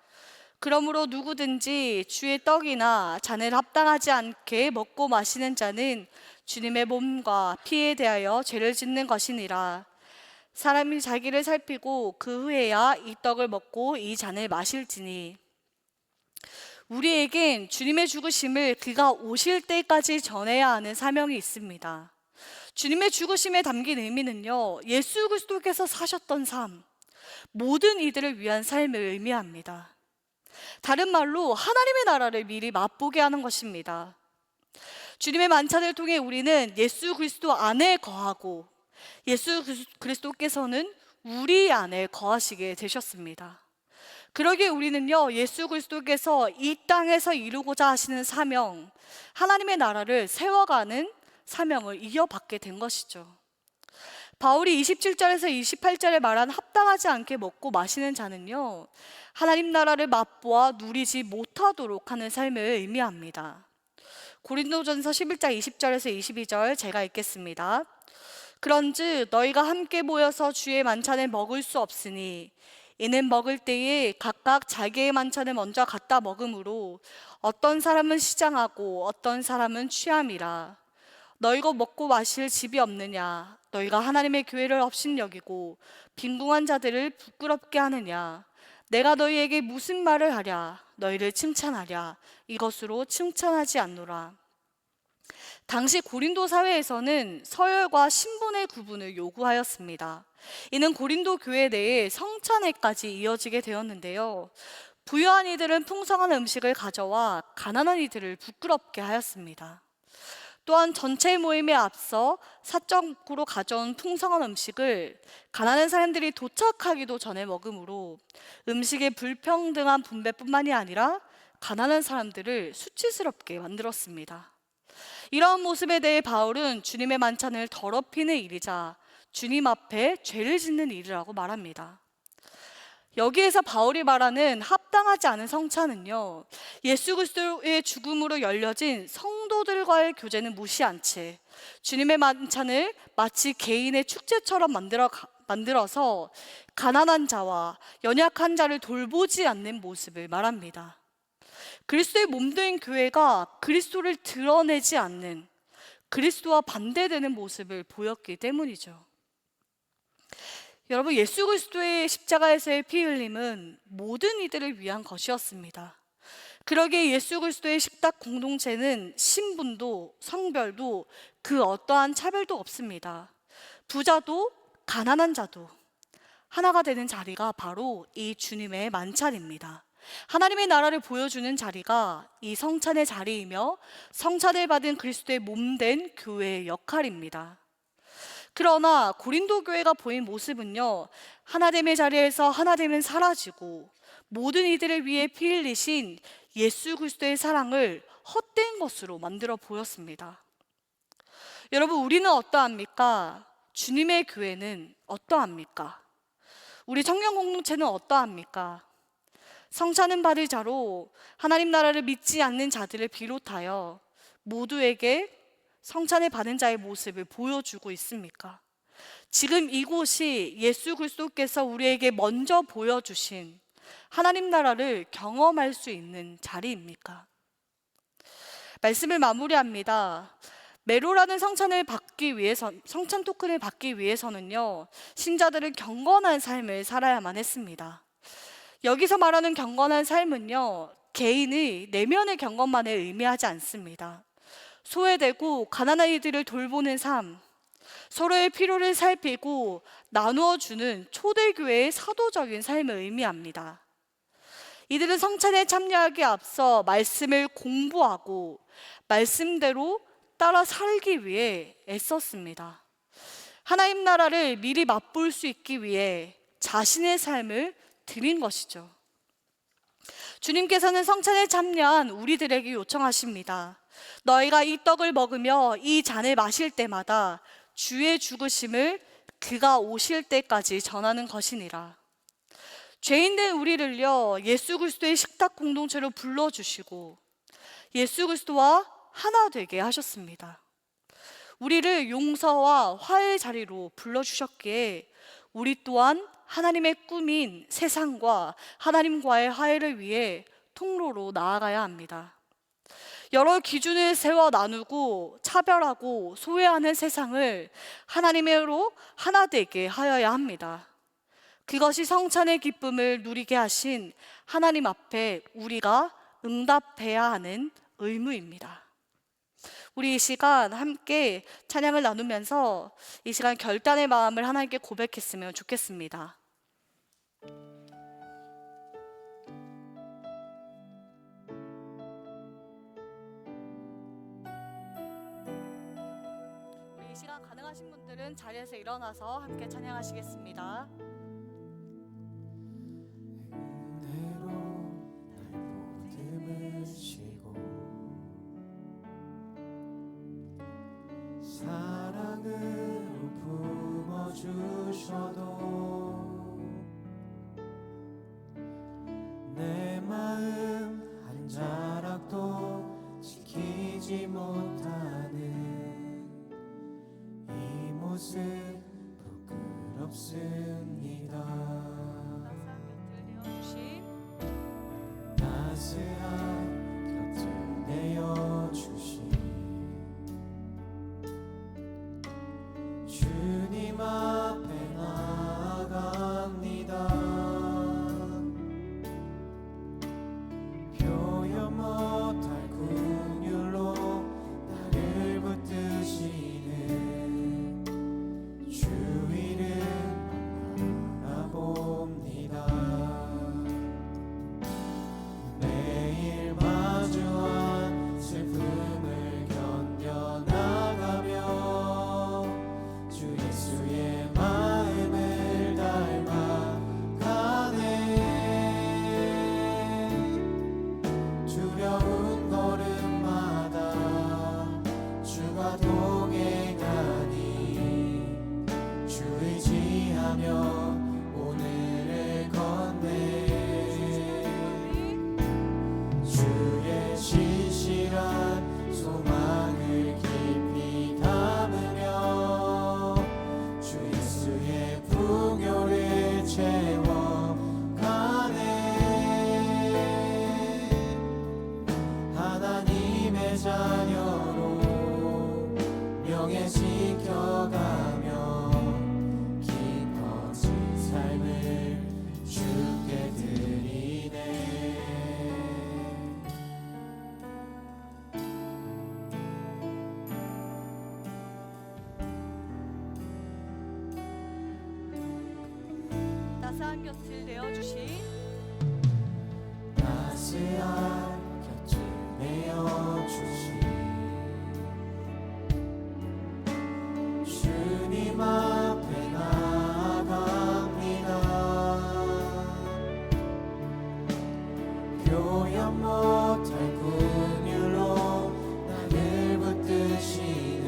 그러므로 누구든지 주의 떡이나 잔을 합당하지 않게 먹고 마시는 자는 주님의 몸과 피에 대하여 죄를 짓는 것이니라. 사람이 자기를 살피고 그 후에야 이 떡을 먹고 이 잔을 마실지니. 우리에겐 주님의 죽으심을 그가 오실 때까지 전해야 하는 사명이 있습니다. 주님의 죽으심에 담긴 의미는요, 예수 그리스도께서 사셨던 삶, 모든 이들을 위한 삶을 의미합니다. 다른 말로 하나님의 나라를 미리 맛보게 하는 것입니다. 주님의 만찬을 통해 우리는 예수 그리스도 안에 거하고 예수 그리스도께서는 우리 안에 거하시게 되셨습니다. 그러기에 우리는요, 예수 그리스도께서 이 땅에서 이루고자 하시는 사명, 하나님의 나라를 세워가는 사명을 이어받게 된 것이죠. 바울이 27절에서 28절에 말한 합당하지 않게 먹고 마시는 자는요, 하나님 나라를 맛보아 누리지 못하도록 하는 삶을 의미합니다. 고린도전서 11장 20절에서 22절 제가 읽겠습니다. 그런즉 너희가 함께 모여서 주의 만찬을 먹을 수 없으니 이는 먹을 때에 각각 자기의 만찬을 먼저 갖다 먹음으로 어떤 사람은 시장하고 어떤 사람은 취함이라. 너희가 먹고 마실 집이 없느냐? 너희가 하나님의 교회를 업신여기고 빈궁한 자들을 부끄럽게 하느냐? 내가 너희에게 무슨 말을 하랴? 너희를 칭찬하랴? 이것으로 칭찬하지 않노라. 당시 고린도 사회에서는 서열과 신분의 구분을 요구하였습니다. 이는 고린도 교회 내에 성찬회까지 이어지게 되었는데요. 부유한 이들은 풍성한 음식을 가져와 가난한 이들을 부끄럽게 하였습니다. 또한 전체 모임에 앞서 사적으로 가져온 풍성한 음식을 가난한 사람들이 도착하기도 전에 먹으므로 음식의 불평등한 분배뿐만이 아니라 가난한 사람들을 수치스럽게 만들었습니다. 이러한 모습에 대해 바울은 주님의 만찬을 더럽히는 일이자 주님 앞에 죄를 짓는 일이라고 말합니다. 여기에서 바울이 말하는 합당하지 않은 성찬은요, 예수 그리스도의 죽음으로 열려진 성도들과의 교제는 무시한 채 주님의 만찬을 마치 개인의 축제처럼 만들어서 가난한 자와 연약한 자를 돌보지 않는 모습을 말합니다. 그리스도의 몸된 교회가 그리스도를 드러내지 않는, 그리스도와 반대되는 모습을 보였기 때문이죠. 여러분, 예수 그리스도의 십자가에서의 피 흘림은 모든 이들을 위한 것이었습니다. 그러기에 예수 그리스도의 식탁 공동체는 신분도 성별도 그 어떠한 차별도 없습니다. 부자도 가난한 자도 하나가 되는 자리가 바로 이 주님의 만찬입니다. 하나님의 나라를 보여주는 자리가 이 성찬의 자리이며 성찬을 받은 그리스도의 몸된 교회의 역할입니다. 그러나 고린도 교회가 보인 모습은요, 하나됨의 자리에서 하나됨은 사라지고 모든 이들을 위해 피 흘리신 예수 그리스도의 사랑을 헛된 것으로 만들어 보였습니다. 여러분, 우리는 어떠합니까? 주님의 교회는 어떠합니까? 우리 청년 공동체는 어떠합니까? 성찬은 받을 자로 하나님 나라를 믿지 않는 자들을 비롯하여 모두에게 성찬을 받은 자의 모습을 보여주고 있습니까? 지금 이곳이 예수 그리스도께서 우리에게 먼저 보여주신 하나님 나라를 경험할 수 있는 자리입니까? 말씀을 마무리합니다. 메로라는 성찬 토큰을 받기 위해서는요, 신자들은 경건한 삶을 살아야만 했습니다. 여기서 말하는 경건한 삶은요, 개인의 내면의 경건만을 의미하지 않습니다. 소외되고 가난한 이들을 돌보는 삶, 서로의 필요를 살피고 나누어 주는 초대교회의 사도적인 삶을 의미합니다. 이들은 성찬에 참여하기에 앞서 말씀을 공부하고 말씀대로 따라 살기 위해 애썼습니다. 하나님 나라를 미리 맛볼 수 있기 위해 자신의 삶을 드린 것이죠. 주님께서는 성찬에 참여한 우리들에게 요청하십니다. 너희가 이 떡을 먹으며 이 잔을 마실 때마다 주의 죽으심을 그가 오실 때까지 전하는 것이니라. 죄인된 우리를요, 예수 그리스도의 식탁 공동체로 불러주시고 예수 그리스도와 하나 되게 하셨습니다. 우리를 용서와 화해의 자리로 불러주셨기에 우리 또한 하나님의 꿈인 세상과 하나님과의 화해를 위해 통로로 나아가야 합니다. 여러 기준을 세워 나누고 차별하고 소외하는 세상을 하나님으로 하나 되게 하여야 합니다. 그것이 성찬의 기쁨을 누리게 하신 하나님 앞에 우리가 응답해야 하는 의무입니다. 우리 이 시간 함께 찬양을 나누면서 이 시간 결단의 마음을 하나님께 고백했으면 좋겠습니다. 우리 이 시간 가능하신 분들은 자리에서 일어나서 함께 찬양하시겠습니다. 은혜로 날 보듬을 시고 사랑으로 품어주셔도 내 마음 한 자락도 지키지 못하는 이 모습 부끄럽습니다. 따스한 곁을 내어주신 주님 앞에 나아갑니다. 표현 못할 긍휼로 나를 곁을 내어주신 따스한 곁을 내어주신 주님 앞에 나아갑니다. 표현 못할 긍휼로 나를 붙드시는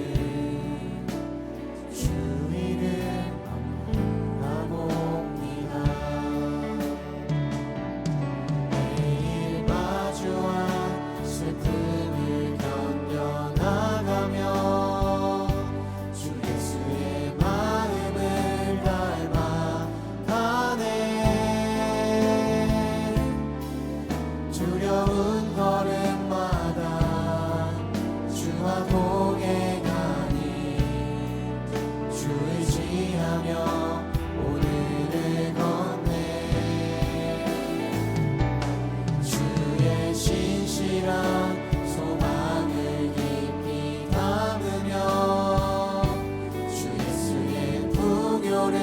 주 이름 반복합니다. 매일 마주한 슬픔을 견뎌나가며 주 예수의 마음을 닮아가네. 두려운 걸음마다 주와 동행하니 주 의지하며 오늘을 걷네. 주의 신실한 소망을 깊이 담으며 주 예수의 풍요를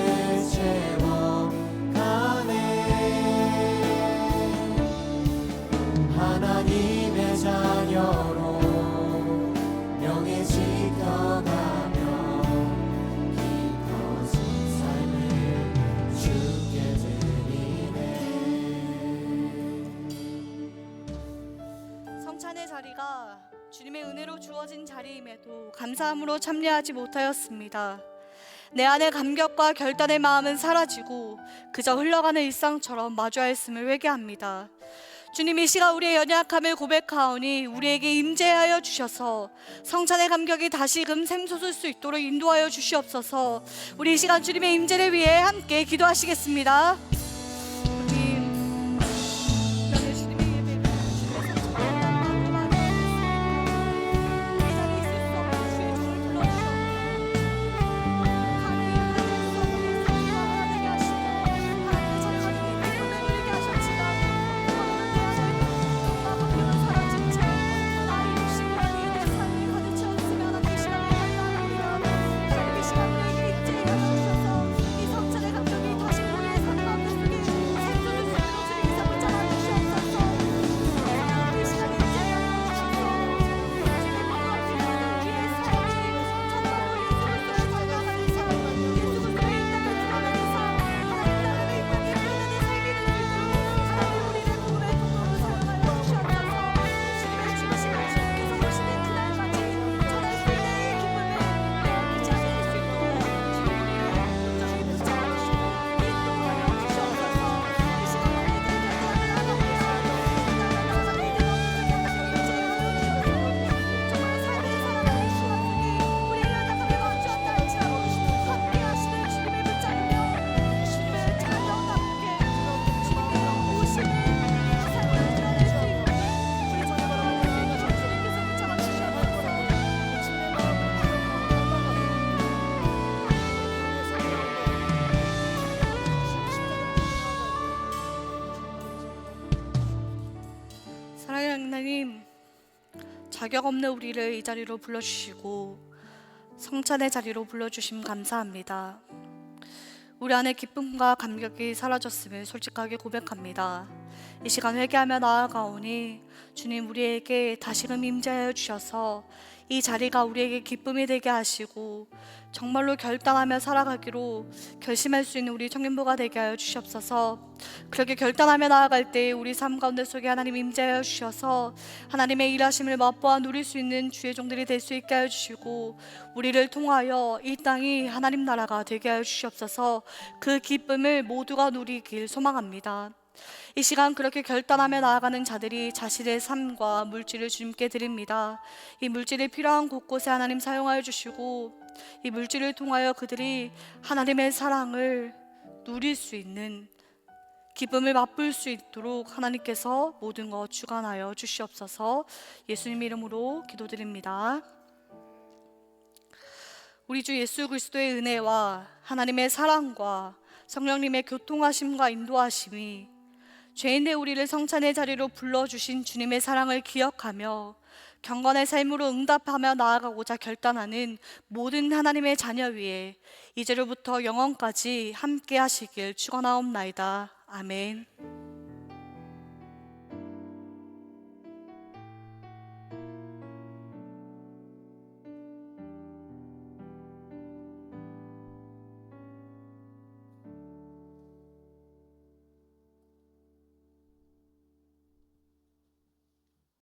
채워가네. 하나님의 자녀로 명예 지켜가며 깊어진 삶을 주께 드리네. 성찬의 자리가 주님의 은혜로 주어진 자리임에도 감사함으로 참여하지 못하였습니다. 내 안의 감격과 결단의 마음은 사라지고 그저 흘러가는 일상처럼 마주하였음을 회개합니다. 주님, 이 시간 우리의 연약함을 고백하오니 우리에게 임재하여 주셔서 성찬의 감격이 다시금 샘솟을 수 있도록 인도하여 주시옵소서. 우리 이 시간 주님의 임재를 위해 함께 기도하시겠습니다. 우리 이번에 주님의 예배를 주님의 성찬의 마음으로 맞이하겠습니다. 이 자리에 있을 수 없는 주의 종을 불러주셔서 하나님의 하나님의 하시고 하나님의 자녀가 주님의 기쁨을 누리게 하셨지만 사라진 채 나의 욕심이 아닌 내 삶이 가득 채웠으면 하는 이 시간을 감사합니다. 하나님 이 시간 우리에게 임재해 주셔서 이 성찬의 감격이 다시 우리의 삶 가운데 속에 샘솟을 수 있도록 주님께서 붙잡아 주시옵소서. 이 시간 임재해 주셔서 주님의 마음 우리의 삶이 정말로 예수를 살아가는 삶, 예수를 이 땅에 드러나는 삶, 하나님 나라를 이 땅에 드러나는 삶이 되도록 하나님 우리를 구원의 통로로 사용하여 주시옵소서. 주님의 죽으심을 주님께서 오시는 그날까지 전할 수 있는 이 기쁨을 빼앗기지 않을 수 있도록 주님 우리를 온전히 붙잡아 주시고 인도하여 주시옵소서. 이 시간 우리들 결단을 하옵니다. 나아가 믿음 없는 결단을 임재하여 주셔서 정말 삶의 살아가는 시간 속에 우리의 연약함을 마주한다 할지라도 함께 하시는 주님을 붙잡으며 주님의 자녀답게 주님께서 오심을 삶을 드러낼 수 있는 우리 자녀가 되게 주님께서 붙잡아 주시옵소서. 주님의 마음을 사랑하는 하나님, 자격 없는 우리를 이 자리로 불러주시고 성찬의 자리로 불러주심 감사합니다. 우리 안에 기쁨과 감격이 사라졌음을 솔직하게 고백합니다. 이 시간 회개하며 나아가오니 주님 우리에게 다시금 임재하여 주셔서 이 자리가 우리에게 기쁨이 되게 하시고 정말로 결단하며 살아가기로 결심할 수 있는 우리 청년부가 되게 하여 주시옵소서. 그렇게 결단하며 나아갈 때 우리 삶 가운데 속에 하나님 임재하여 주셔서 하나님의 일하심을 맛보아 누릴 수 있는 주의 종들이 될 수 있게 하여 주시고 우리를 통하여 이 땅이 하나님 나라가 되게 하여 주시옵소서. 그 기쁨을 모두가 누리길 소망합니다. 이 시간 그렇게 결단하며 나아가는 자들이 자신의 삶과 물질을 주님께 드립니다. 이 물질이 필요한 곳곳에 하나님 사용하여 주시고 이 물질을 통하여 그들이 하나님의 사랑을 누릴 수 있는 기쁨을 맛볼 수 있도록 하나님께서 모든 것 주관하여 주시옵소서. 예수님 이름으로 기도드립니다. 우리 주 예수 그리스도의 은혜와 하나님의 사랑과 성령님의 교통하심과 인도하심이 죄인의 우리를 성찬의 자리로 불러주신 주님의 사랑을 기억하며 경건의 삶으로 응답하며 나아가고자 결단하는 모든 하나님의 자녀 위에 이제로부터 영원까지 함께 하시길 축원하옵나이다. 아멘.